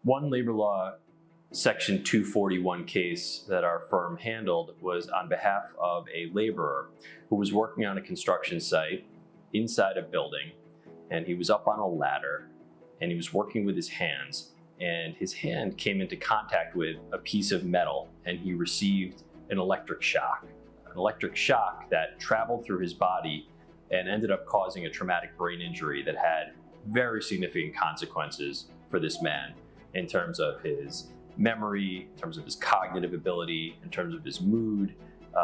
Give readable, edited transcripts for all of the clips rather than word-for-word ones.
One labor law Section 241 case that our firm handled was on behalf of a laborer who was working on a construction site inside a building, and he was up on a ladder and he was working with his hands, and his hand came into contact with a piece of metal and he received an electric shock that traveled through his body and ended up causing a traumatic brain injury that had very significant consequences for this man in terms of his memory, in terms of his cognitive ability, in terms of his mood,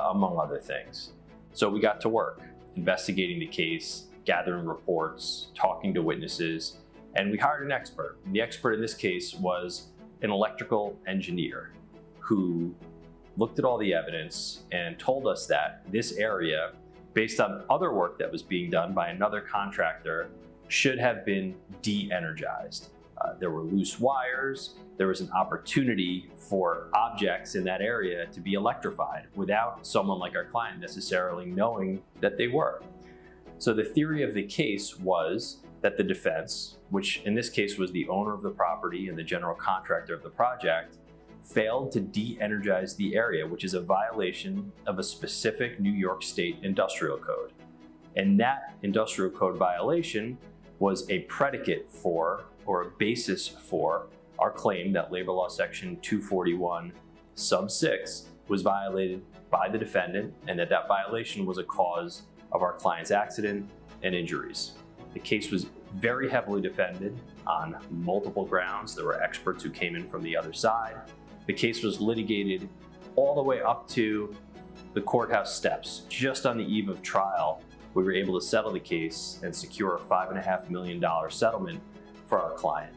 among other things. So we got to work investigating the case, gathering reports, talking to witnesses, and we hired an expert. And the expert in this case was an electrical engineer who looked at all the evidence and told us that this area, based on other work that was being done by another contractor, should have been de-energized. There were loose wires. There was an opportunity for objects in that area to be electrified without someone like our client necessarily knowing that they were. So the theory of the case was that the defense, which in this case was the owner of the property and the general contractor of the project, failed to de-energize the area, which is a violation of a specific New York State industrial code. And that industrial code violation was a predicate for, or a basis for, our claim that Labor Law Section 241 sub 6 was violated by the defendant, and that violation was a cause of our client's accident and injuries. The case was very heavily defended on multiple grounds. There were experts who came in from the other side. The case was litigated all the way up to the courthouse steps. Just on the eve of trial, we were able to settle the case and secure a $5.5 million settlement for our client.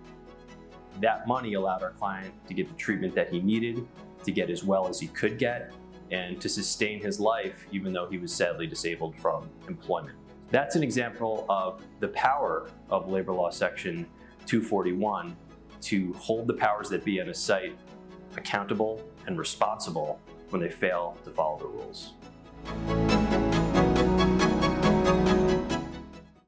That money allowed our client to get the treatment that he needed, to get as well as he could get, and to sustain his life even though he was sadly disabled from employment. That's an example of the power of Labor Law Section 241 to hold the powers that be at a site accountable and responsible when they fail to follow the rules.